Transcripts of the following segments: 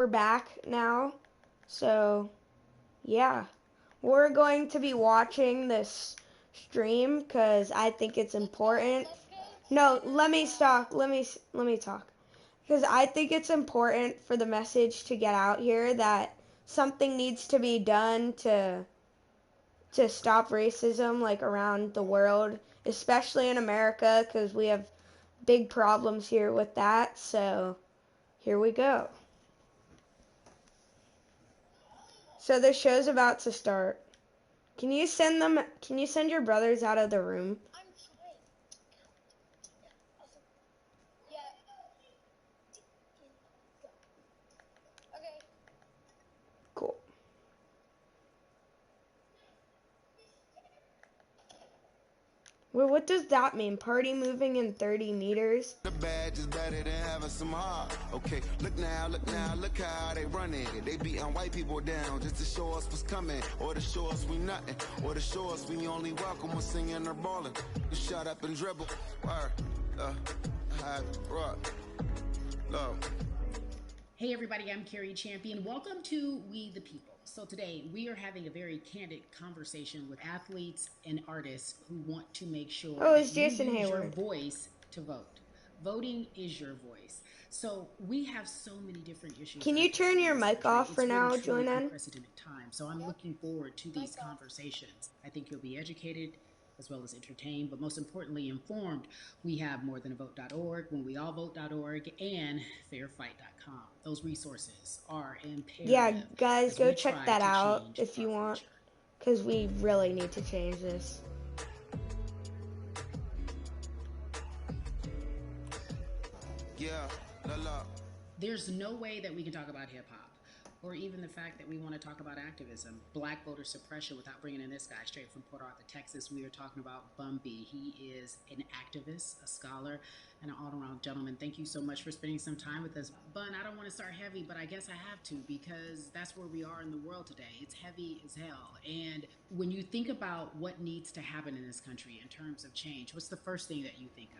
We're back now. So, yeah. We're going to be watching this stream cuz I think it's important. No, let me stop. Let me talk. Cuz I think it's important for the message to get out here that something needs to be done to stop racism like around the world, especially in America cuz we have big problems here with that. So, here we go. So the show's about to start. Can you send your brothers out of the room? Cool. Well, what does that mean? Party moving in 30 meters? The badge is better than having some heart. Okay, look now, look how they running. They beating white people down just to show us what's coming, or to show us we nothing, or to show us we only welcome when singing or balling. You shut up and dribble. Word, high rock, low. Hey everybody, I'm Carrie Champion. Welcome to We the People. So today we are having a very candid conversation with athletes and artists who want to make sure It's that you Jason use your Hayward. voice to vote. Voting is your voice. So we have so many different issues. Can you turn your mic off for now, It's really truly Joanne? unprecedented time. So I'm looking forward to these conversations. I think you'll be educated as well as entertained, but most importantly informed. We have morethanavote.org, whenweallvote.org, and fairfight.com. Those resources are imperative. Yeah, guys, as go we check try that to out change if you our want, future. because we really need to change this. Yeah, la la. There's no way that we can talk about hip hop or even the fact that we want to talk about activism, black voter suppression, without bringing in this guy straight from Port Arthur, Texas. We are talking about Bun B. He is an activist, a scholar, and an all-around gentleman. Thank you so much for spending some time with us. Bun, I don't want to start heavy, but I guess I have to because that's where we are in the world today. It's heavy as hell. And when you think about what needs to happen in this country in terms of change, what's the first thing that you think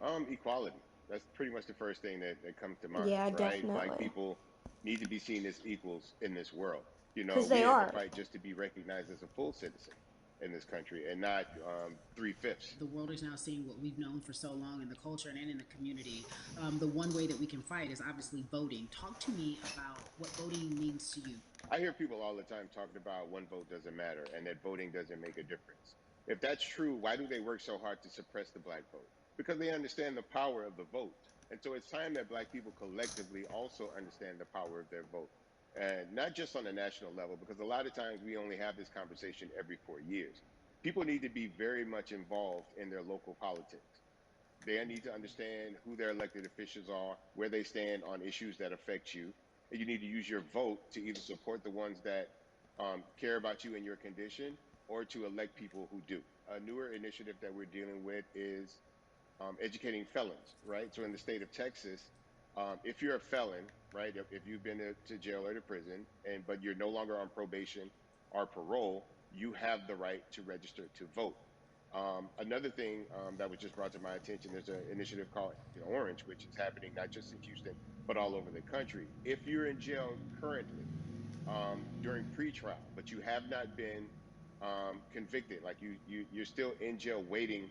of? Equality. That's pretty much the first thing that comes to mind, Yeah, right? Black definitely. people need to be seen as equals in this world. You know, Because we they have to are. fight just to be recognized as a full citizen in this country and not three-fifths. The world is now seeing what we've known for so long in the culture and in the community. The one way that we can fight is obviously voting. Talk to me about what voting means to you. I hear people all the time talking about one vote doesn't matter and that voting doesn't make a difference. If that's true, why do they work so hard to suppress the black vote? Because they understand the power of the vote. And so it's time that black people collectively also understand the power of their vote. And not just on a national level, because a lot of times we only have this conversation every 4 years. People need to be very much involved in their local politics. They need to understand who their elected officials are, where they stand on issues that affect you. And you need to use your vote to either support the ones that care about you and your condition or to elect people who do. A newer initiative that we're dealing with is educating felons, right? So in the state of Texas, if you're a felon, right, if you've been to jail or to prison, but you're no longer on probation or parole, you have the right to register to vote. Another thing that was just brought to my attention, there's an initiative called Orange, which is happening not just in Houston, but all over the country. If you're in jail currently during pretrial, but you have not been convicted, like you're still in jail waiting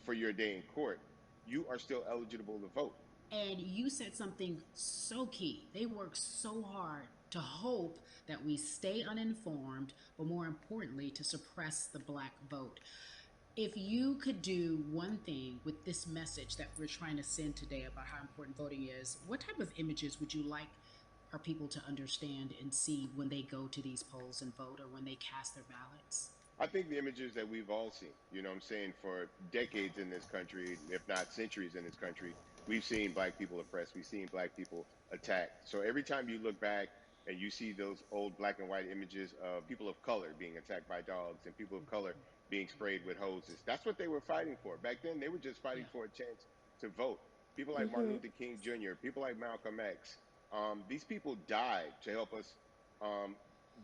for your day in court, you are still eligible to vote. And you said something so key. They work so hard to hope that we stay uninformed, but more importantly, to suppress the black vote. If you could do one thing with this message that we're trying to send today about how important voting is, what type of images would you like our people to understand and see when they go to these polls and vote or when they cast their ballots? I think the images that we've all seen, you know what I'm saying, for decades in this country, if not centuries in this country, we've seen black people oppressed, we've seen black people attacked. So every time you look back and you see those old black and white images of people of color being attacked by dogs and people of color being sprayed with hoses, that's what they were fighting for. Back then, they were just fighting for a chance to vote. People like Martin Hmm. Luther King Jr., people like Malcolm X, these people died to help us um,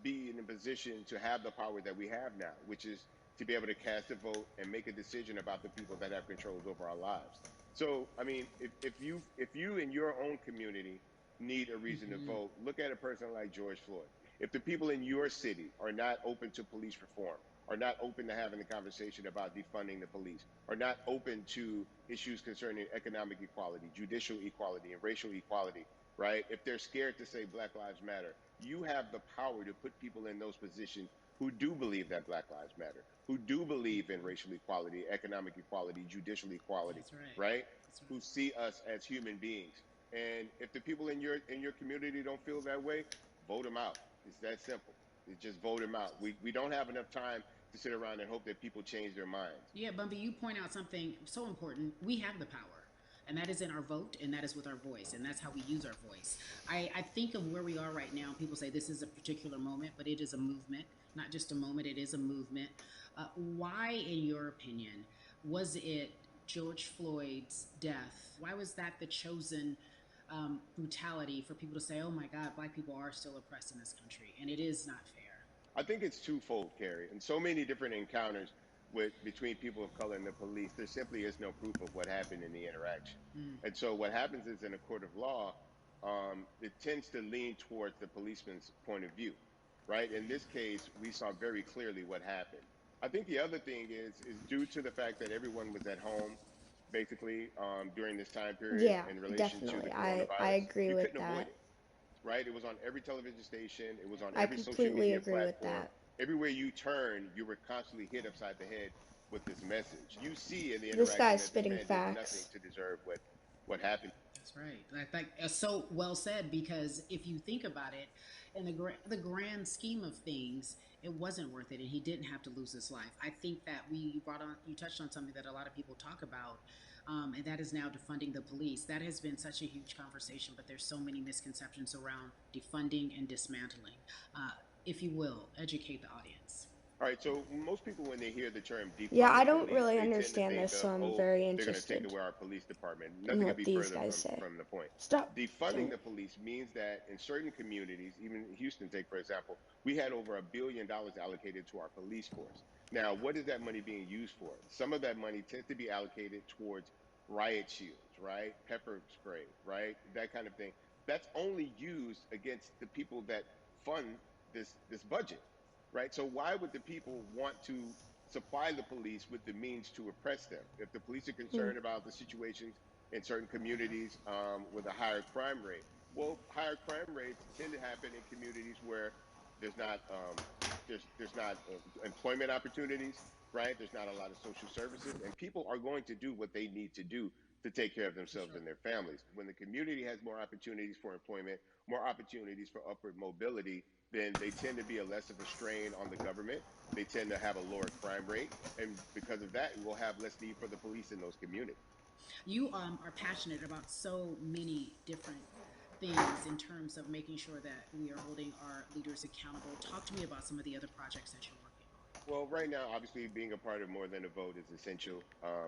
be in a position to have the power that we have now, which is to be able to cast a vote and make a decision about the people that have controls over our lives. So, I mean, if you in your own community need a reason to Mm-hmm. vote. Look at a person like George Floyd. If the people in your city are not open to police reform, are not open to having the conversation about defunding the police, are not open to issues concerning economic equality, judicial equality, and racial equality, right? If they're scared to say Black Lives Matter, you have the power to put people in those positions who do believe that Black Lives Matter, who do believe in racial equality, economic equality, judicial equality, That's right. right? That's Who right. see us as human beings. And if the people in your community don't feel that way, vote them out. It's that simple. It's just vote them out. We don't have enough time to sit around and hope that people change their minds. Yeah, Bumpy, you point out something so important. We have the power. And that is in our vote, and that is with our voice, and that's how we use our voice. I think of where we are right now. People say this is a particular moment, but it is a movement, not just a moment, it is a movement. Why, in your opinion, was it George Floyd's death? Why was that the chosen brutality for people to say, oh my God, Black people are still oppressed in this country, and it is not fair? I think it's twofold, Carrie. In so many different encounters with between people of color and the police, there simply is no proof of what happened in the interaction. Mm, And so what happens is in a court of law, it tends to lean towards the policeman's point of view, right? In this case, we saw very clearly what happened. I think the other thing is due to the fact that everyone was at home, basically during this time period Yeah, in relation to the definitely. I coronavirus, agree you with couldn't avoid that. it, right? It was on every television station. It was on I every social completely media agree with platform. that. Everywhere you turn, you were constantly hit upside the head with this message. You see in the This guy interaction is that this spitting man did nothing facts. to deserve what happened. that's right. I think so well said, because if you think about it, in the grand scheme of things, it wasn't worth it, and he didn't have to lose his life. I think that you touched on something that a lot of people talk about, and that is now defunding the police. That has been such a huge conversation, but there's so many misconceptions around defunding and dismantling. Uh, if you will, educate the audience. All right, so most people, when they hear the term Yeah, defund I the don't police, really they tend to understand think this, of, so I'm oh, very they're going to take interested away our police department. in Nothing could what be these further guys say. from the point. Stop Defunding doing. the police means that in certain communities, even Houston, take for example, we had over $1 billion allocated to our police force. Now, what is that money being used for? Some of that money tends to be allocated towards riot shields, right? Pepper spray, right? That kind of thing. That's only used against the people that fund this budget, right? So why would the people want to supply the police with the means to oppress them? If the police are Hmm. concerned about the situations in certain communities with a higher crime rate, well, higher crime rates tend to happen in communities where there's not there's not employment opportunities, right? There's not a lot of social services, and people are going to do what they need to do to take care of For themselves sure. and their families. When the community has more opportunities for employment, more opportunities for upward mobility, then they tend to be a less of a strain on the government. They tend to have a lower crime rate, and because of that, we'll have less need for the police in those communities. You are passionate about so many different things in terms of making sure that we are holding our leaders accountable. Talk to me about some of the other projects that you're working on. Well, right now, obviously, being a part of More Than a Vote is essential.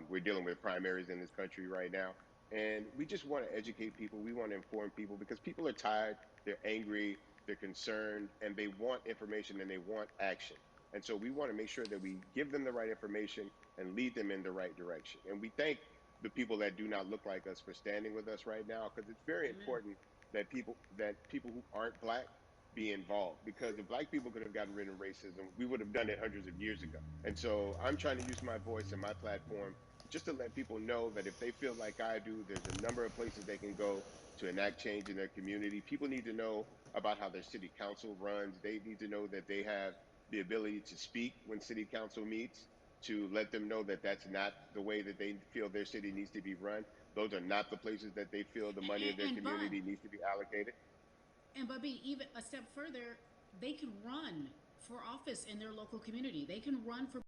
We're dealing with primaries in this country right now, and we just want to educate people. We want to inform people because people are tired, they're angry, they're concerned, and they want information and they want action. And so we want to make sure that we give them the right information and lead them in the right direction. And we thank the people that do not look like us for standing with us right now because it's very Amen. important that people who aren't black be involved because if black people could have gotten rid of racism, we would have done it hundreds of years ago. And so I'm trying to use my voice and my platform just to let people know that if they feel like I do, there's a number of places they can go to enact change in their community. People need to know about how their city council runs. They need to know that they have the ability to speak when city council meets, to let them know that that's not the way that they feel their city needs to be run. Those are not the places that they feel the money of their And Bun, community needs to be allocated. and Bubby, even a step further, they can run for office in their local community. They can run for,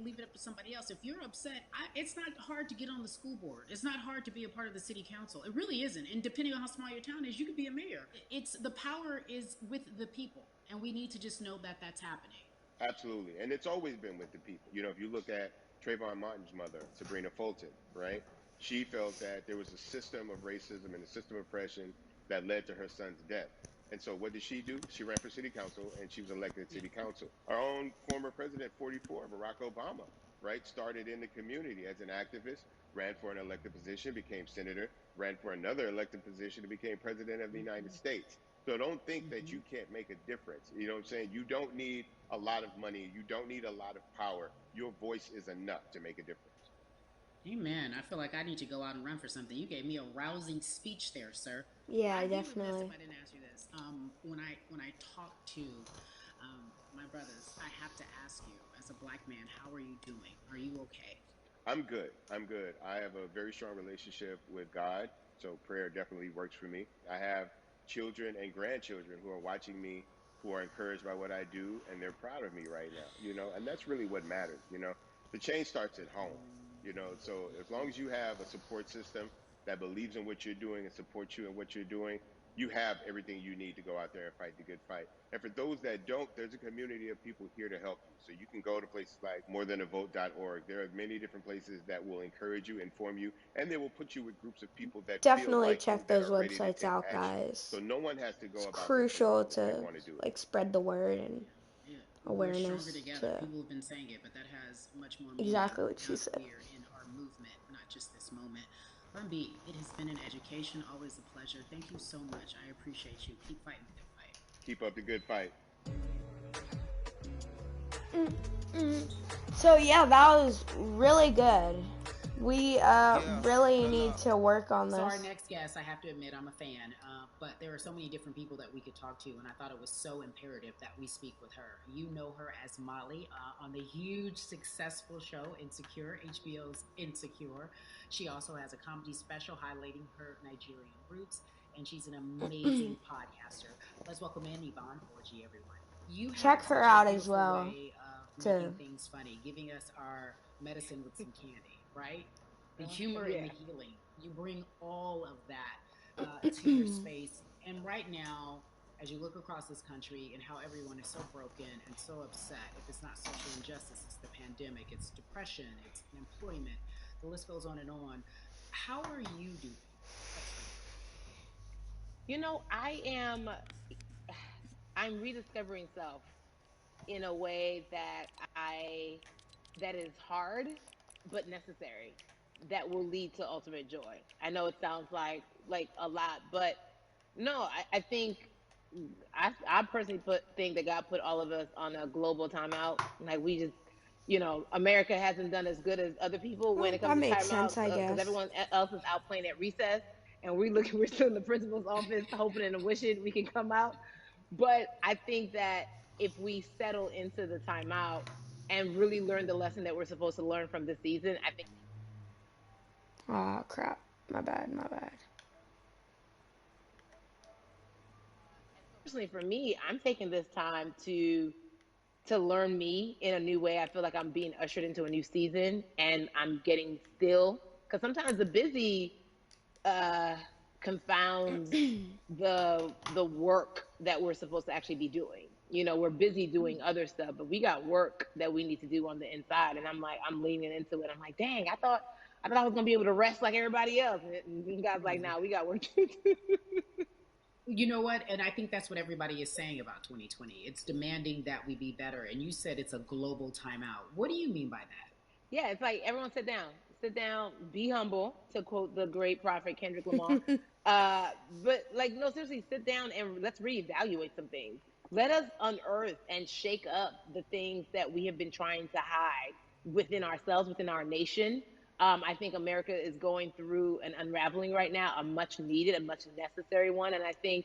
leave it up to somebody else. If you're upset, it's not hard to get on the school board. It's not hard to be a part of the city council. It really isn't. And depending on how small your town is, you could be a mayor. It's the power is with the people, and we need to just know that that's happening. Absolutely. And it's always been with the people. You know, if you look at Trayvon Martin's mother, Sabrina Fulton, right? She felt that there was a system of racism and a system of oppression that led to her son's death. And so what did she do? She ran for city council and she was elected to Yeah. city council. Our own former president, 44, Barack Obama, right, started in the community as an activist, ran for an elected position, became senator, ran for another elected position, and became president of the United States. So don't think that you can't make a difference. You know what I'm saying? You don't need a lot of money. You don't need a lot of power. Your voice is enough to make a difference. Amen. I feel like I need to go out and run for something. You gave me a rousing speech there, sir. Yeah, I'd be remiss if definitely. I didn't ask you this. When I talk to my brothers, I have to ask you, as a black man, how are you doing? Are you okay? I'm good. I'm good. I have a very strong relationship with God, so prayer definitely works for me. I have children and grandchildren who are watching me, who are encouraged by what I do, and they're proud of me right now, and that's really what matters, The change starts at home, so as long as you have a support system that believes in what you're doing and supports you in what you're doing, you have everything you need to go out there and fight the good fight. And for those that don't, there's a community of people here to help you. So you can go to places like morethanavote.org. There are many different places that will encourage you, inform you, and they will put you with groups of people that feel Definitely like you, check that those are ready to websites take out, action. guys. So no one has to It's go about this crucial alone if they to want to do it. like spread the word and Yeah, we're stronger awareness together. to People have been saying it, but that has much more meaning exactly what now she that said. we are in our movement, not just this moment. Bumby, it has been an education, always a pleasure. Thank you so much. I appreciate you. Keep fighting the good fight. Keep up the good fight. So yeah, that was really good. We really need to work on So our this. next guest, I have to admit, I'm a fan, but there are so many different people that we could talk to, and I thought it was so imperative that we speak with her. You know her as Molly on the huge, successful show Insecure, HBO's Insecure. She also has a comedy special highlighting her Nigerian roots, and she's an amazing podcaster. Let's welcome in Yvonne Orji, everyone. You Check have her such a out as beautiful well. way of To making things funny, giving us our medicine with some candy, right? The humor and Yeah. the healing. You bring all of that to your space. And right now, as you look across this country and how everyone is so broken and so upset, if it's not social injustice, it's the pandemic, it's depression, it's unemployment, the list goes on and on. How are you doing? What's for you? I'm rediscovering self in a way that is hard but necessary, that will lead to ultimate joy. I know it sounds like a lot, but no, I think I personally think that God put all of us on a global timeout. Like we just, America hasn't done as good as other people when well, it comes that to makes timeout sense, I because guess. everyone else is out playing at recess, and we're still in the principal's office hoping and wishing we can come out. But I think that if we settle into the timeout and really learn the lesson that we're supposed to learn from this season, I think Oh crap! My bad. My bad. and personally for me, I'm taking this time to learn me in a new way. I feel like I'm being ushered into a new season and I'm getting still because sometimes the busy uh, confounds the work that we're supposed to actually be doing. We're busy doing other stuff, but we got work that we need to do on the inside. And I'm leaning into it. I'm like, dang, I thought I was gonna be able to rest like everybody else. And God's like, nah, we got work to do. You know what? And I think that's what everybody is saying about 2020. It's demanding that we be better. And you said it's a global timeout. What do you mean by that? Yeah, it's like everyone sit down, be humble, to quote the great prophet Kendrick Lamar. But like, no, seriously, sit down and let's reevaluate some things. Let us unearth and shake up the things that we have been trying to hide within ourselves, within our nation. I think America is going through an unraveling right now, a much needed, a much necessary one. And I think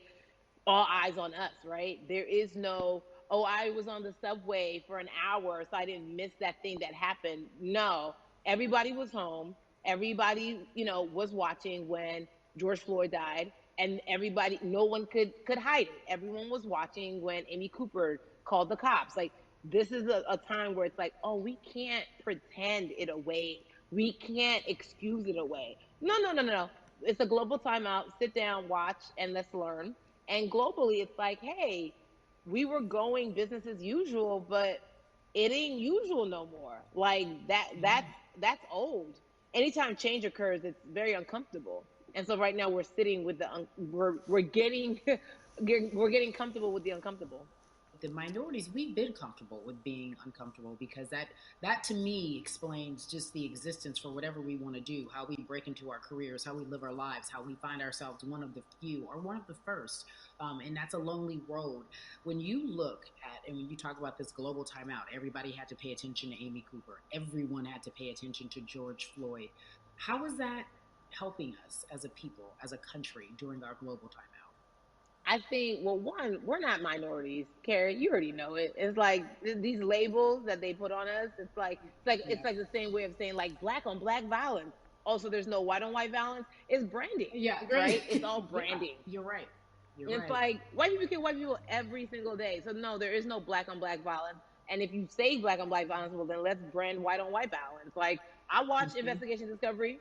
all eyes on us, right? There is no, oh, I was on the subway for an hour, so I didn't miss that thing that happened. No, everybody was home. Everybody, was watching when George Floyd died, and everybody, no one could hide it. Everyone was watching when Amy Cooper called the cops. Like this is a time where it's like, oh, we can't pretend it away. We can't excuse it away. No, no, no, no, no. It's a global timeout. Sit down, watch, and let's learn. And globally, it's like, hey, we were going business as usual, but it ain't usual no more. Like that's old. Anytime change occurs, it's very uncomfortable. And so right now we're sitting with we're getting we're getting comfortable with the uncomfortable. the minorities, we've been comfortable with being uncomfortable, because that to me explains just the existence for whatever we want to do, how we break into our careers, how we live our lives, how we find ourselves one of the few or one of the first. And that's a lonely road. When you look at, and when you talk about this global timeout, everybody had to pay attention to Amy Cooper. Everyone had to pay attention to George Floyd. How is that helping us as a people, as a country, during our global timeout? I think, well, one, we're not minorities, Carrie. You already know it. It's like these labels that they put on us. It's Yeah. like the same way of saying like black on black violence. Also, there's no white on white violence. It's branding, Yeah, right? It's great. all Yeah, branding. you're right. You're It's right. like white people kill white people every single day. So no, there is no black on black violence. And if you say black on black violence, well then let's brand white on white violence. Like I watch Mhm. Investigation Discovery.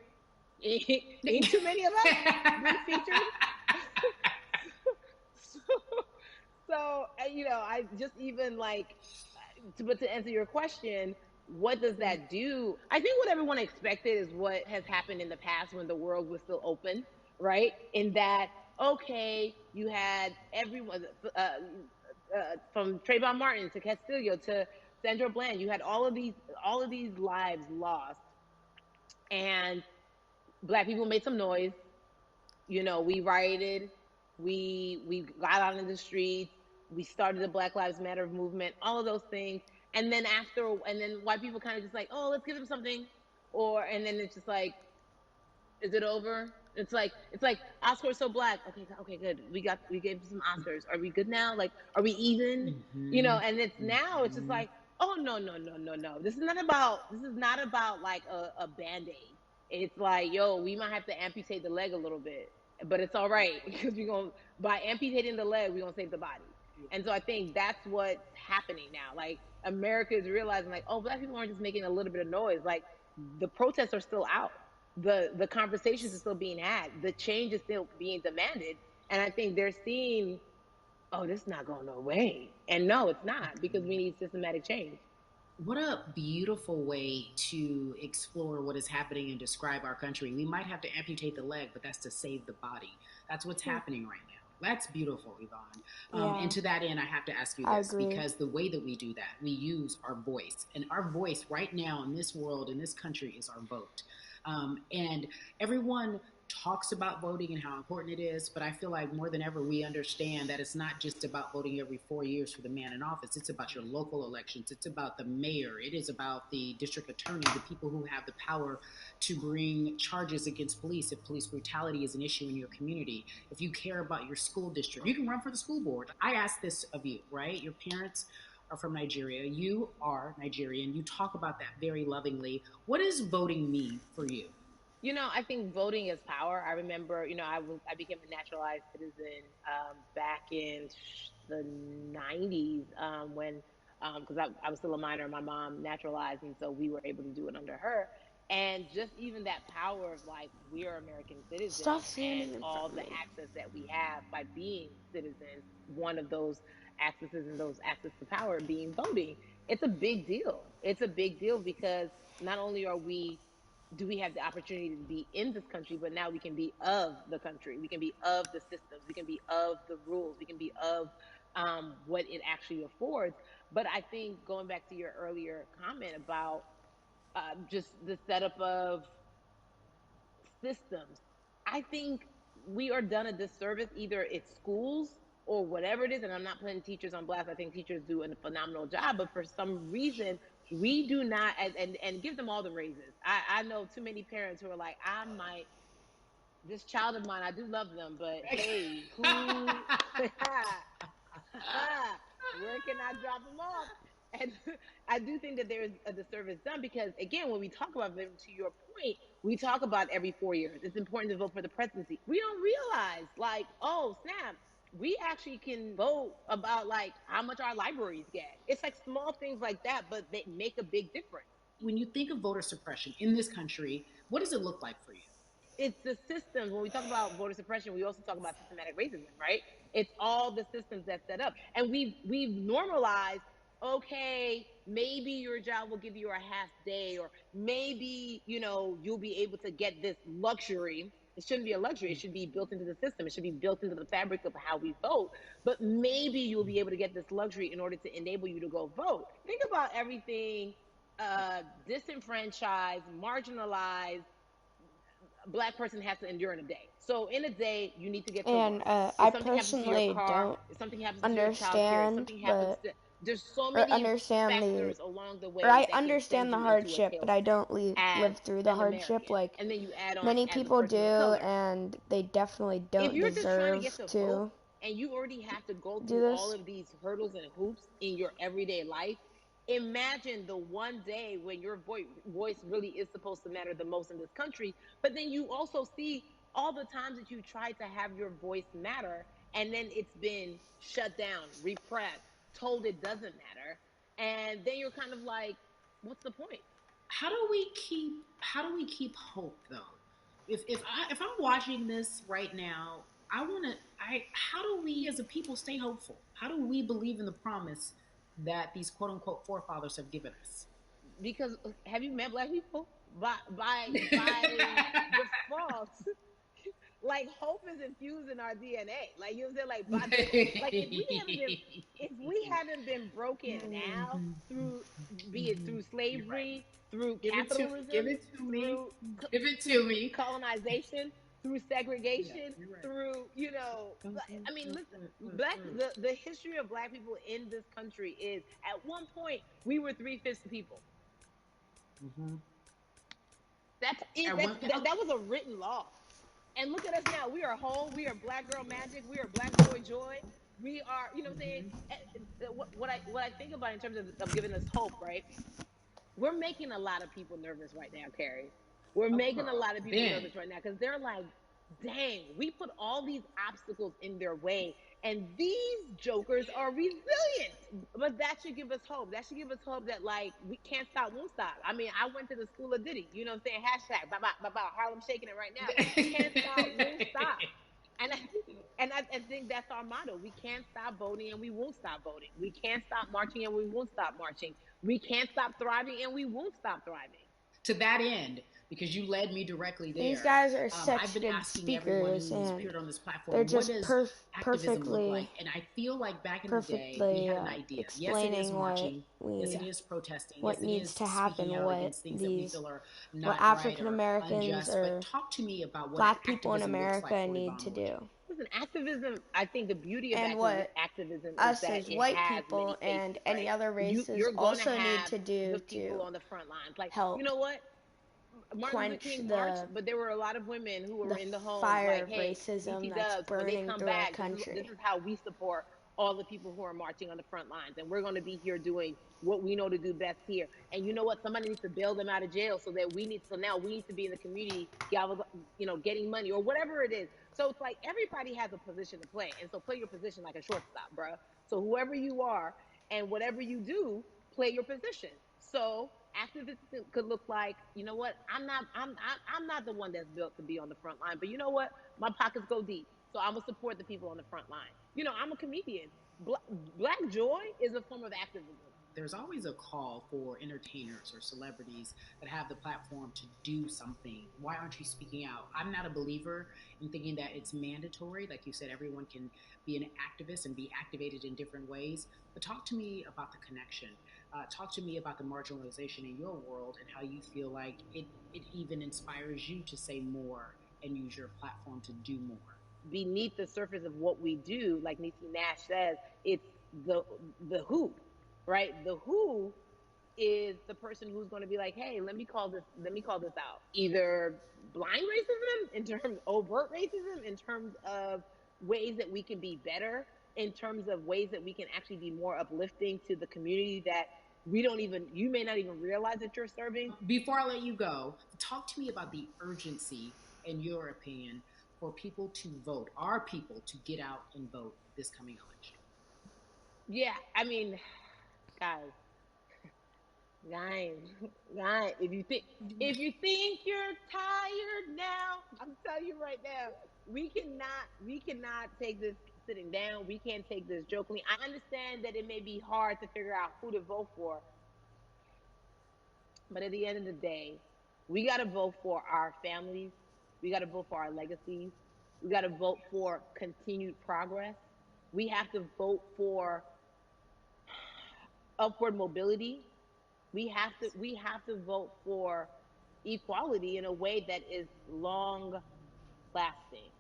Ain't too many of us being featured. so, I just even like but to answer your question, what does that do? I think what everyone expected is what has happened in the past when the world was still open, right? In that, okay, you had everyone from Trayvon Martin to Castillo to Sandra Bland. You had all of these lives lost, and black people made some noise. We rioted, we got out in the streets, we started the Black Lives Matter movement, all of those things. And then white people kind of just like, oh, let's give them something. And then it's just like, is it over? It's like Oscars so black. Okay, okay, good. We gave some Oscars. Are we good now? Like, are we even? Mhm. And it's just Mhm. like, oh no, no, no, no, no. This is not about like a band-aid. It's like, yo, we might have to amputate the leg a little bit, but it's all right because we're gonna by amputating the leg, we're gonna save the body. And so I think that's what's happening now. Like America is realizing like, oh, black people aren't just making a little bit of noise. Like the protests are still out, the conversations are still being had, the change is still being demanded, and I think they're seeing, oh, this is not going no way, and no, it's not, because we need systematic change. What a beautiful way to explore what is happening and describe our country. We might have to amputate the leg, but that's to save the body. That's what's happening right now. That's beautiful, Yvonne. And Yeah, to that end, I have to ask you I this, agree. because the way that we do that, we use our voice. And our voice right now in this world, in this country, is our vote. And everyone talks about voting and how important it is, but I feel like more than ever we understand that it's not just about voting every 4 years for the man in office. It's about your local elections. It's about the mayor. It is about the district attorney, the people who have the power to bring charges against police if police brutality is an issue in your community. If you care about your school district, you can run for the school board. I ask this of you, right? Your parents are from Nigeria. You are Nigerian. You talk about that very lovingly. What does voting mean for you? I think voting is power. I remember, I became a naturalized citizen back in the 90s when, because I was still a minor, my mom naturalized, and so we were able to do it under her. And just even that power of like, we are American Stop citizens and standing in front all of the me. access that we have by being citizens, one of those accesses and those access to power being voting. It's a big deal. It's a big deal because not only are we do we have the opportunity to be in this country, but now we can be of the country. We can be of the systems. We can be of the rules. We can be of what it actually affords. But I think going back to your earlier comment about just the setup of systems, I think we are done a disservice. Either it's schools or whatever it is, and I'm not putting teachers on blast. I think teachers do a phenomenal job, but for some reason we do not, and give them all the raises. I know too many parents who are like, I might, this child of mine, I do love them, but hey, who where can I drop them off? And I do think that there is a disservice done because, again, when we talk about voting, to your point, we talk about every 4 years. It's important to vote for the presidency. We don't realize, like, oh, snap, we actually can vote about, like, how much our libraries get. It's like small things like that, but they make a big difference. When you think of voter suppression in this country, what does it look like for you? It's the systems. When we talk about voter suppression, we also talk about systematic racism, right? It's all the systems that set up, and we've normalized. Okay, maybe your job will give you a half day, or maybe you'll be able to get this luxury. It shouldn't be a luxury. It should be built into the system. It should be built into the fabric of how we vote. But maybe you'll be able to get this luxury in order to enable you to go vote. Think about everything disenfranchised, marginalized Black person has to endure in a day. So in a day, you need to get to And work. I If something happens to your personally car, don't if something happens to your child care, if understand something happens the to, there's so or many understand the factors along the or way I that can send understand the you into a hardship, but I tailspin don't as live through the an hardship American. like And then you add on many as a people do, person of color. and they definitely If don't you're just trying to get deserve to vote to and you already have to go do through all this. of these hurdles and hoops in your everyday life, imagine the one day when your voice really is supposed to matter the most in this country. But then you also see all the times that you tried to have your voice matter and then it's been shut down, repressed, told it doesn't matter. And then you're kind of like, what's the point? How do we keep hope though? If I'm watching this right now, I want to I how do we as a people stay hopeful? How do we believe in the promise that these quote unquote forefathers have given us? Because have you met Black people? By default, like hope is infused in our DNA. Like you know what I'm saying? Like by default, like if we haven't been broken now through, be it through You're right. slavery, through Give capitalism, it to me. through Give it to me. colonization, through Yeah, segregation, you're right. through I mean, listen, the history of Black people in this country is at one point we were 3/5 the people. Mm-hmm. That's it. At one, That was a written law. And look at us now. We are whole. We are Black girl magic. We are Black boy joy. We are, you know what I'm saying? mm-hmm. What I think about in terms of giving us hope, right? We're making a lot of people nervous right now, Carrie. We're making a lot of people Ben, nervous right now because they're like, dang, we put all these obstacles in their way, and these jokers are resilient. But that should give us hope. That should give us hope that like we can't stop, won't stop. I mean, I went to the school of Diddy. You know what I'm saying? Hashtag, Harlem shaking it right now. Can't stop, won't stop. And I think that's our motto. We can't stop voting and we won't stop voting. We can't stop marching and we won't stop marching. We can't stop thriving and we won't stop thriving. to that end, because you led me directly These there, guys are I've such been good asking everyone speakers, who's and appeared on this they're platform, what just does activism look like? perfectly And I feel like back in the day, we perfectly had an idea. Yes, it is explaining marching. Yes, it is protesting. Yes, what it needs is to happen, speaking out against things that we feel are what not right African or Americans unjust. But or talk to me about what Black people in activism looks like America for need Yvonne to Orji. do, Listen, activism, I think the beauty of and what activism is us that as it white has people many and faces, any right? other races You're going to also need have to do the people to on the front lines. Like, you help know what? Martin Luther quench King marched, but there were a lot of women who were in the homes fire like, of hey, racism BT that's Dubs, when they burning come through our back, this country. is how we support all the people who are marching on the front lines. And we're going to be here doing what we know to do best here. And you know what? Somebody needs to bail them out of jail so now we need to be in the community, getting money or whatever it is. So it's like everybody has a position to play. And so play your position like a shortstop, bruh. So whoever you are and whatever you do, play your position. So activism could look like, you know what? I'm not the one that's built to be on the front line, but you know what? My pockets go deep, so I'm gonna support the people on the front line. I'm a comedian. Black joy is a form of activism. There's always a call for entertainers or celebrities that have the platform to do something. Why aren't you speaking out? I'm not a believer in thinking that it's mandatory. Like you said, everyone can be an activist and be activated in different ways. But talk to me about the connection. Talk to me about the marginalization in your world and how you feel like it even inspires you to say more and use your platform to do more. Beneath the surface of what we do, like Niecy Nash says, it's the the who, right? The who is the person who's going to be like, hey, let me call this out. Either blind racism in terms overt racism in terms of ways that we can be better, in terms of ways that we can actually be more uplifting to the community that you may not even realize that you're serving. Before I let you go, talk to me about the urgency, in your opinion, for people to vote, our people to get out and vote this coming election. Yeah, I mean, guys, guys, guys, if you think you're tired now, I'm telling you right now, we cannot take this sitting down. We can't take this jokingly. I understand that it may be hard to figure out who to vote for, but at the end of the day, we got to vote for our families. We got to vote for our legacies. We got to vote for continued progress. We have to vote for upward mobility. We have to vote for equality in a way that is long lasting.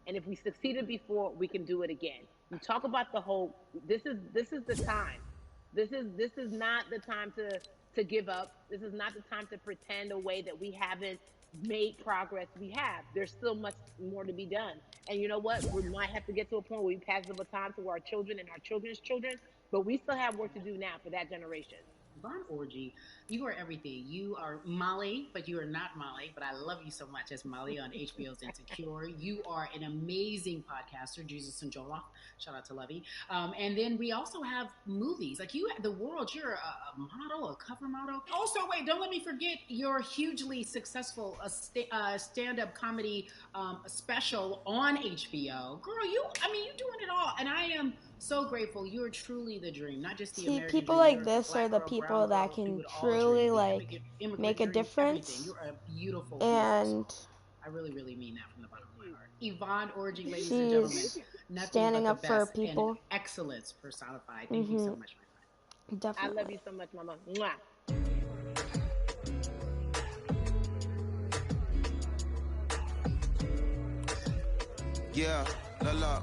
And if we succeeded before, we can do it again. You talk about the whole. This is the time. This is not the time to give up. This is not the time to pretend a way that we haven't made progress. We have. There's still much more to be done. And you know what? We might have to get to a point where we pass the baton to our children and our children's children, but we still have work to do now for that generation. Von Orgy, you are everything. You are Molly, but you are not Molly. But I love you so much as Molly on HBO's Insecure. You are an amazing podcaster, Jesus and Joloff. Shout out to Lovey. And then we also have movies. Like you, The World, you're a model, a cover model. Also, wait, don't let me forget your hugely successful stand-up comedy special on HBO. Girl, you're doing it all. And I am so grateful. You are truly the dream, not just the American people dream. like this are the people that can truly like make a difference. You're a beautiful, and soul. I really, really mean that from the bottom of my heart. Yvonne Orgy, ladies and gentlemen, nothing standing but up the for best people. and excellence personified. Thank you so much, my friend. Definitely. I love you so much, Mama. Mwah. Yeah, la.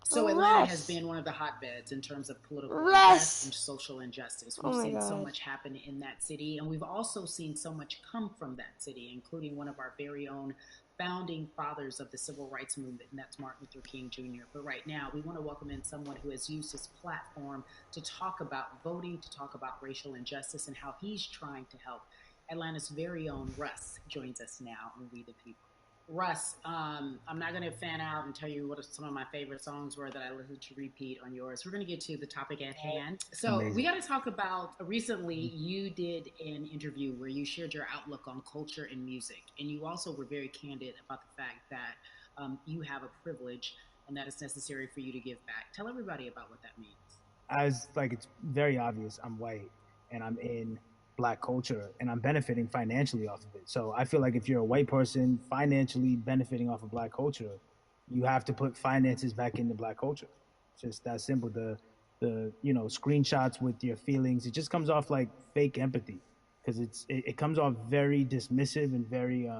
So Atlanta has been one of the hotbeds in terms of political unrest and social injustice. We've seen so much happen in that city, and we've also seen so much come from that city, including one of our very own founding fathers of the civil rights movement, and that's Martin Luther King Jr. But right now, we want to welcome in someone who has used his platform to talk about voting, to talk about racial injustice, and how he's trying to help. Atlanta's very own Russ joins us now on We the People. Russ, I'm not going to fan out and tell you what some of my favorite songs were that I listened to repeat on yours. We're going to get to the topic at hand. So we got to talk about, recently you did an interview where you shared your outlook on culture and music. And you also were very candid about the fact that you have a privilege and that it's necessary for you to give back. Tell everybody about what that means. It's very obvious I'm white and I'm in Black culture and I'm benefiting financially off of it. So I feel like if you're a white person financially benefiting off of Black culture, you have to put finances back into Black culture. It's just that simple. The screenshots with your feelings, it just comes off like fake empathy because it comes off very dismissive and very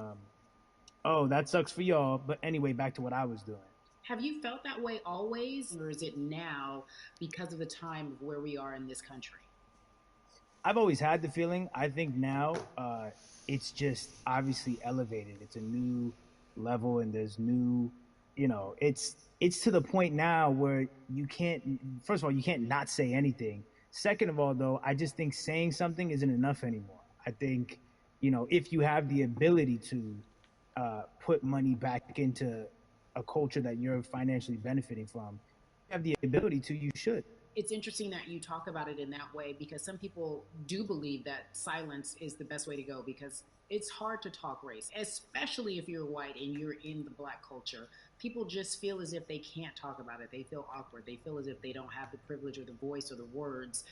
oh, that sucks for y'all, but anyway, back to what I was doing. Have you felt that way always, or is it now because of the time of where we are in this country? I've always had the feeling. I think now it's just obviously elevated. It's a new level, and there's new, it's to the point now where you can't. First of all, you can't not say anything. Second of all, though, I just think saying something isn't enough anymore. I think, if you have the ability to put money back into a culture that you're financially benefiting from, you have the ability to. You should. It's interesting that you talk about it in that way because some people do believe that silence is the best way to go because it's hard to talk race, especially if you're white and you're in the Black culture. People just feel as if they can't talk about it. They feel awkward. They feel as if they don't have the privilege or the voice or the words.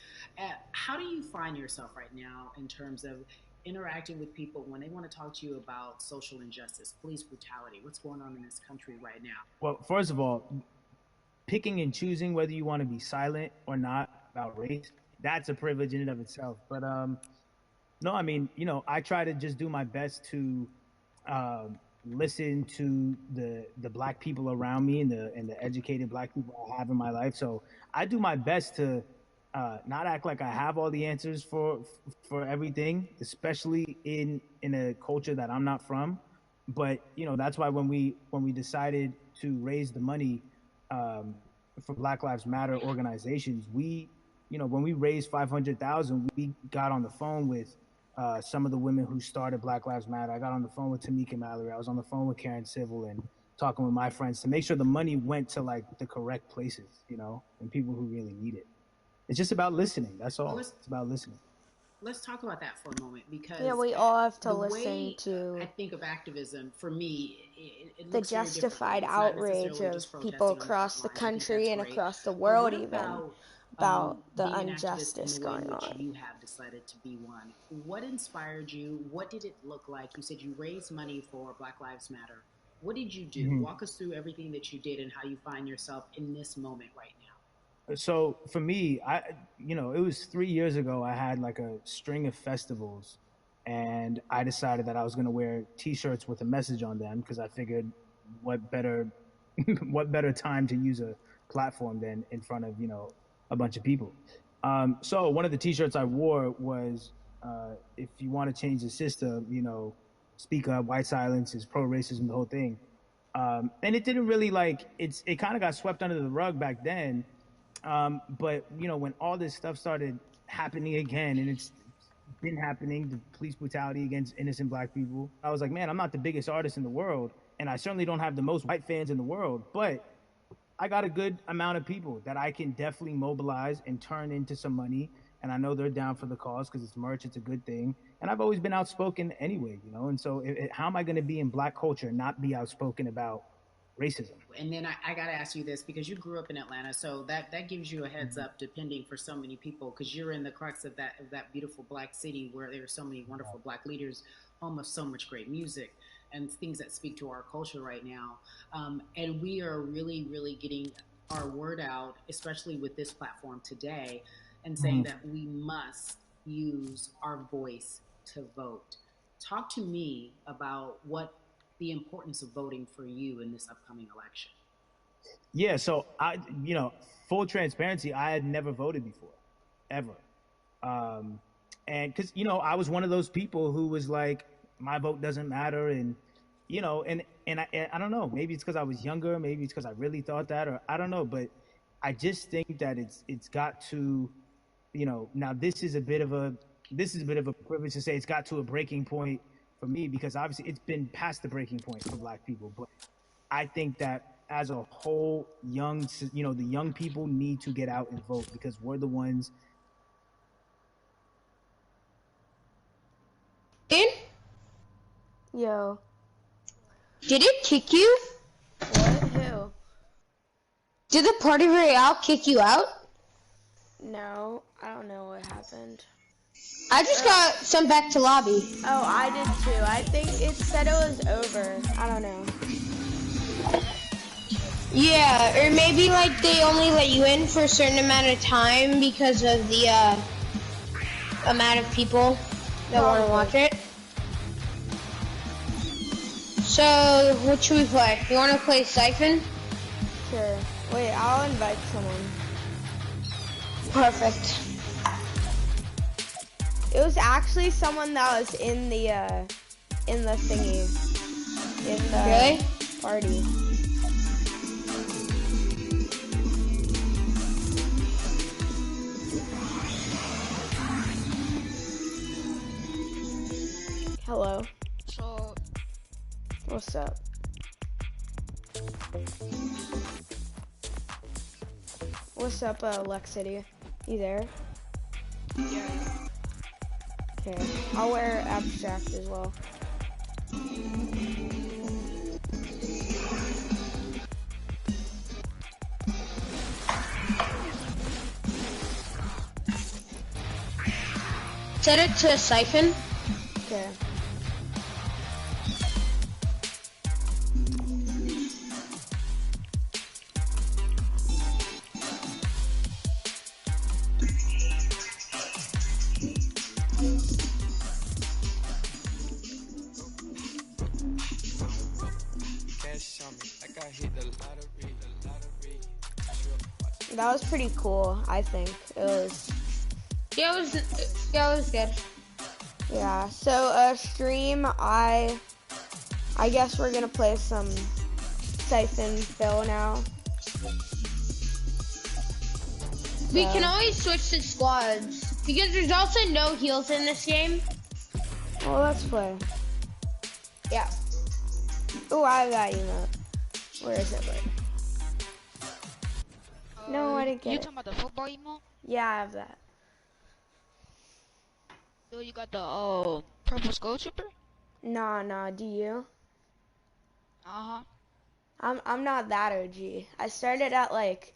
How do you find yourself right now in terms of interacting with people when they want to talk to you about social injustice, police brutality? What's going on in this country right now? Well, first of all, picking and choosing whether you want to be silent or not about race, that's a privilege in and of itself. But no, I mean, I try to just do my best to listen to the Black people around me and the educated Black people I have in my life. So I do my best to not act like I have all the answers for everything, especially in a culture that I'm not from. But that's why when we decided to raise the money for Black Lives Matter organizations, when we raised $500,000, we got on the phone with some of the women who started Black Lives Matter. I got on the phone with Tamika Mallory. I was on the phone with Karen Civil and talking with my friends to make sure the money went to like the correct places, and people who really need it. It's just about listening. That's all. It's about listening. Let's talk about that for a moment because we all have to listen to. I think of activism for me. It the justified outrage of people across the country and across the world, even about the being an activist in injustice the way in going which on. you have decided to be one. What inspired you? What did it look like? You said you raised money for Black Lives Matter. What did you do? Walk us through everything that you did and how you find yourself in this moment right now. So for me, it was 3 years ago. I had like a string of festivals, and I decided that I was going to wear T-shirts with a message on them because I figured, what better, what better time to use a platform than in front of a bunch of people. So one of the T-shirts I wore was, "If you want to change the system, speak up. White silence is pro-racism. The whole thing." And it didn't really it kind of got swept under the rug back then. But when all this stuff started happening again, and it's been happening, the police brutality against innocent Black people, I was like, man, I'm not the biggest artist in the world, and I certainly don't have the most white fans in the world, but I got a good amount of people that I can definitely mobilize and turn into some money. And I know they're down for the cause because it's merch, it's a good thing. And I've always been outspoken anyway, And so how am I going to be in Black culture and not be outspoken about racism? And then I got to ask you this, because you grew up in Atlanta, so that gives you a heads up, depending for so many people, because you're in the crux of that beautiful Black city where there are so many wonderful Black leaders, home of so much great music and things that speak to our culture right now. And we are really, really getting our word out, especially with this platform today, and saying that we must use our voice to vote. Talk to me about what the importance of voting for you in this upcoming election. Yeah, so full transparency, I had never voted before, ever. And because, I was one of those people who was like, my vote doesn't matter. And, I don't know, maybe it's because I was younger, maybe it's because I really thought that, or I don't know, but I just think that it's got to, now this is a bit of a privilege to say it's got to a breaking point for me, because obviously it's been past the breaking point for Black people. But I think that as a whole, the young people need to get out and vote, because we're the ones. Yo. Did it kick you? What? Who? Did the party Royale kick you out? No, I don't know what happened. I just got sent back to lobby. Oh, I did too. I think it said it was over. I don't know. Yeah, or maybe like they only let you in for a certain amount of time because of the amount of people that want to watch it. So, what should we play? You want to play Siphon? Sure. Wait, I'll invite someone. Perfect. It was actually someone that was in the thingy. In the really? Party. Hello. So, What's up? What's up, Lexity? You there? yeah. Okay. I'll wear abstract as well. Set it to Siphon. Okay. That was pretty cool, I think. It was. Yeah, it was good. Yeah, so stream, I guess we're gonna play some Siphon Phil now. We can always switch to squads, because there's also no heals in this game. Well, let's play. Yeah. Oh, I got emote. Where is it? Wait. No, I didn't get You it. talking about the football emote? Yeah, I have that. So you got the purple skull trooper? Nah, do you? Uh-huh. I'm not that OG. I started at like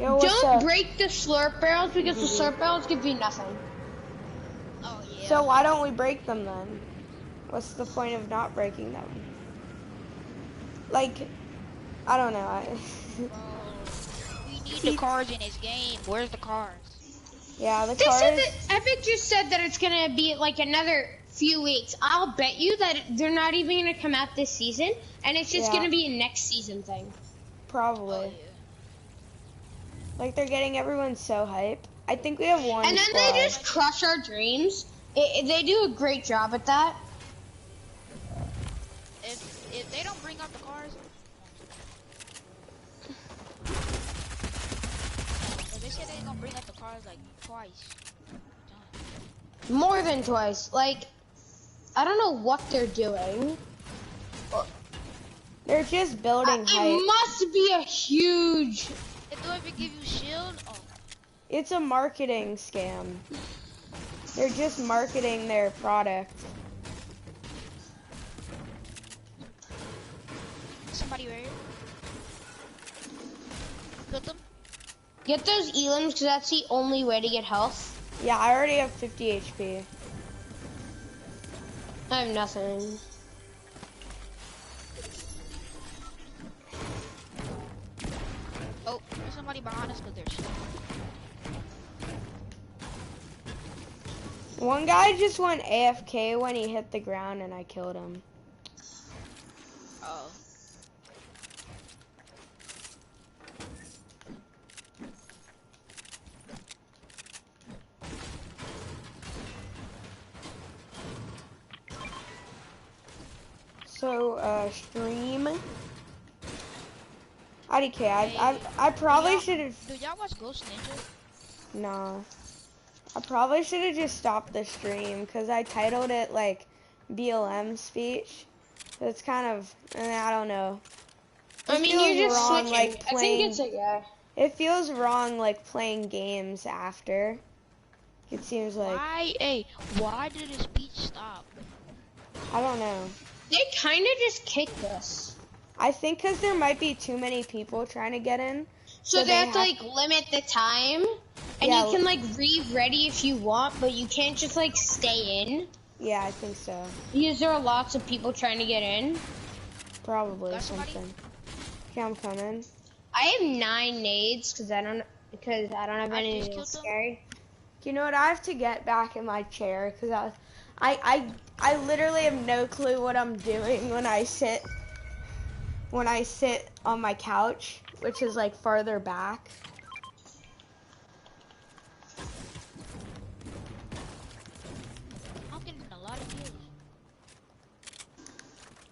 Yo, what's Don't up? break the slurp barrels because the slurp barrels give you nothing. Oh yeah. So why don't we break them then? What's the point of not breaking them? Like, I don't know. Bro, we need the See, cars in this game. Where's the cars? yeah, the They said cars. that Epic just said that it's gonna be like another few weeks. I'll bet you that they're not even gonna come out this season, and it's just Yeah, gonna be a next season thing. probably. Oh yeah. Like they're getting everyone so hype. I think we have one And then squad. they just crush our dreams. They do a great job at that. If they don't bring out the cars, they said they're gonna bring out the cars like twice. More than twice. Like, I don't know what they're doing. They're just building hype. It must be a huge. If they ever give you shield, oh, It's a marketing scam. They're just marketing their product. somebody right here. Killed them. Get those elims because that's the only way to get health. Yeah, I already have 50 HP. I have nothing. Oh, there's somebody behind us because there's shield. One guy just went AFK when he hit the ground and I killed him. Oh. So, stream. IDK, I probably should have. Did y'all watch Ghost Ninja? Nah. I probably should have just stopped the stream because I titled it like BLM Speech. So it's kind of, I don't know. I mean, you're just wrong, switching. like, I playing, think it's like yeah. it feels wrong like playing games after. It seems like, Why? Hey, why did the speech stop? I don't know. They kind of just kicked us. I think because there might be too many people trying to get in. So they have to like limit the time, and Yeah, you can like re-ready if you want, but you can't just like stay in Yeah, I think so. because there are lots of people trying to get in. Probably Got somebody? something. Okay, I'm coming. I have 9 nades because I don't have I anything just killed them. scary. You know what? I have to get back in my chair because I literally have no clue what I'm doing when I sit on my couch, which is like farther back. I'm getting a lot of kills.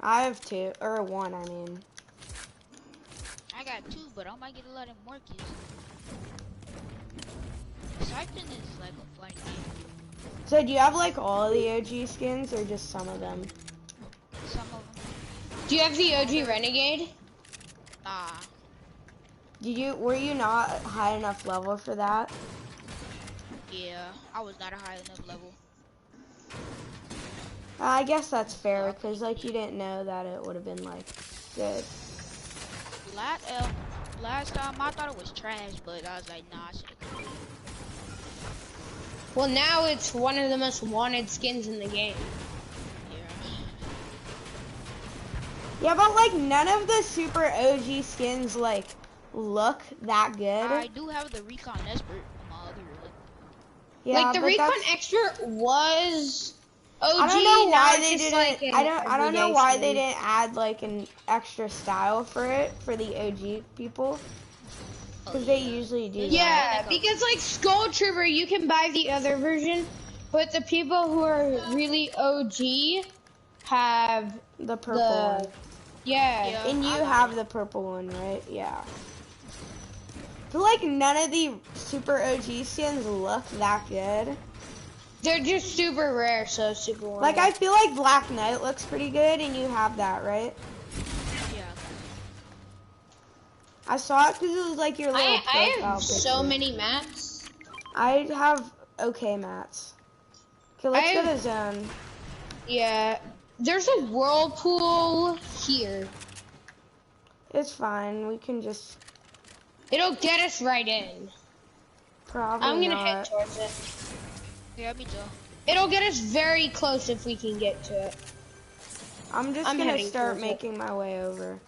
I have 2 or 1, I mean. I got 2, but I might get a lot of more kills. Siphon is like a fun game. So do you have like all the OG skins or just some of them? Some of them. Do you have the OG Renegade? Nah. Were you not high enough level for that? Yeah, I was not a high enough level. I guess that's fair because like you didn't know that it would have been like good. Last time I thought it was trash, but I was like, nah, I should have. Well, now it's one of the most wanted skins in the game. Yeah, but like none of the super OG skins like look that good. I do have the Recon Expert on my other one. Yeah, Like the but Recon that's- Expert was OG. I don't know now why it's they just didn't. like an I don't know everyday why skin. they didn't add like an extra style for it for the OG people. Because they usually do. Yeah, that. because like Skull Trooper, you can buy the other version, but the people who are really OG have The purple one. Yeah. And you have the purple one, right? Yeah. But like none of the super OG skins look that good. They're just super rare, so super wanted. Like I feel like Black Knight looks pretty good, and you have that, right? Yeah. I saw it because it was like your little I profile have so picture. many mats. I have okay mats. Okay, let's go to zone. Yeah. There's a whirlpool here. It's fine. We can just. It'll get us right in. Probably I'm gonna not. head towards it. Yeah, me too. It'll get us very close if we can get to it. I'm just I'm gonna heading start towards it. making my way over.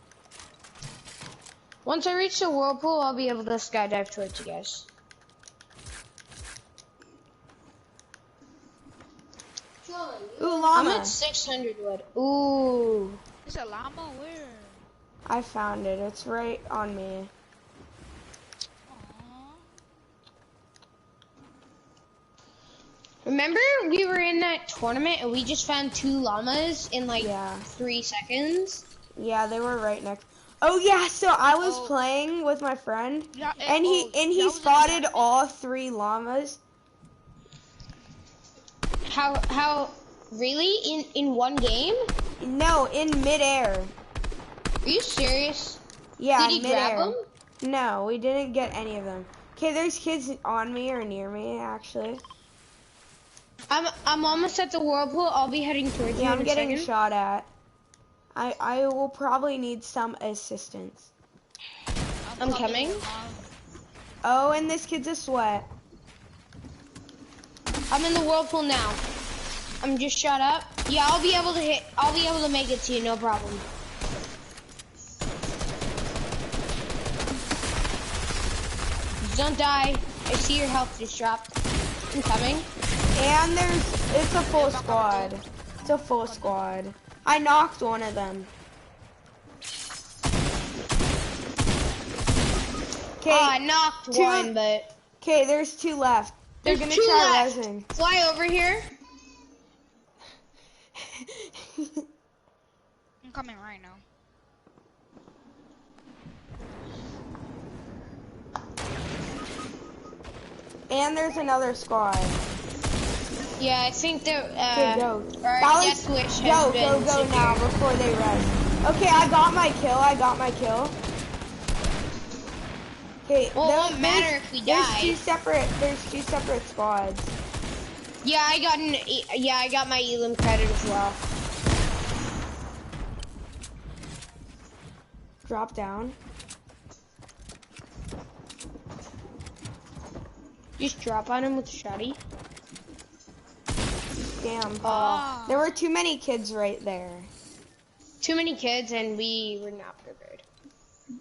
Once I reach the whirlpool, I'll be able to skydive towards you guys. Ooh, I'm llama. at 600 wood. Ooh. It's a llama. Where? I found it. It's right on me. Aww. Remember we were in that tournament and we just found 2 llamas in like Yeah. 3 seconds? Yeah, they were right next. Oh yeah, so I was Oh. playing with my friend, Yeah, and he y'all was in a spotted tournament? all 3 llamas. How really in one game? No, in midair. Are you serious? Yeah, Did he in grab midair. them? No, we didn't get any of them. Okay, there's kids on me or near me actually. I'm almost at the whirlpool. I'll be heading towards you Yeah, in I'm a getting second. shot at. I will probably need some assistance. I'm coming. Oh, and this kid's a sweat. I'm in the whirlpool now. I'm just shot up. Yeah, I'll be able to make it to you, no problem. Don't die. I see your health just dropped. I'm coming. And it's a full squad. It's a full squad. I knocked one of them. Okay, Oh, I knocked one, but okay, there's 2 left. They're there's gonna 2 try left. resing. Fly over here. I'm coming right now. And there's another squad. Yeah, I think that Okay, go. our That death wish has go been now secured. before they res. Okay, I got my kill. Okay, Well, it won't matter if we die. There's two separate squads. Yeah, I got my Elam credit as well. Drop down. Just drop on him with a shotty. Damn. Ah. There were too many kids right there. Too many kids, and we were not prepared.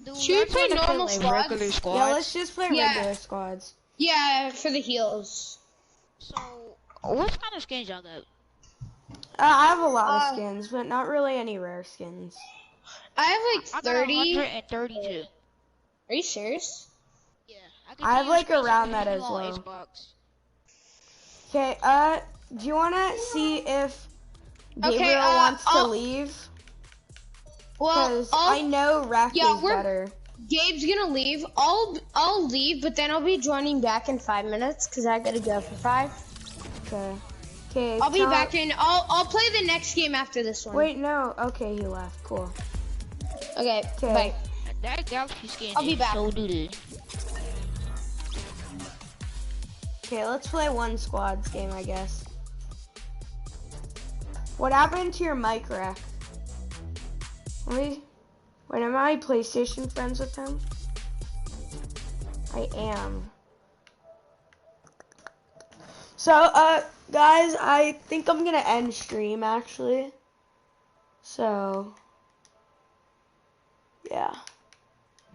Dude, Should we let's play wanna normal like squads? regular squads? Yeah, let's just play Yeah. regular squads. Yeah, for the heals. So, what kind of skins y'all got? I have a lot of skins, but not really any rare skins. I have like I got 30. 132. Are you serious? Yeah, I have, like, around that as on well. Xbox. Okay, do you wanna see if Gabriel Okay, wants to leave? Well, Because I know Rack is better. Gabe's gonna leave. I'll leave, but then I'll be joining back in 5 minutes because I gotta go for 5. Okay. Okay. I'll be back in. I'll play the next game after this one. Wait, no. Okay, he left. Cool. Okay. Okay. Bye. That Galaxy skin I'll be is back. so doo-doo. Okay, let's play one squads game, I guess. What happened to your mic, Rack? Wait, am I PlayStation friends with him? I am. So, guys, I think I'm gonna end stream, actually. So, yeah.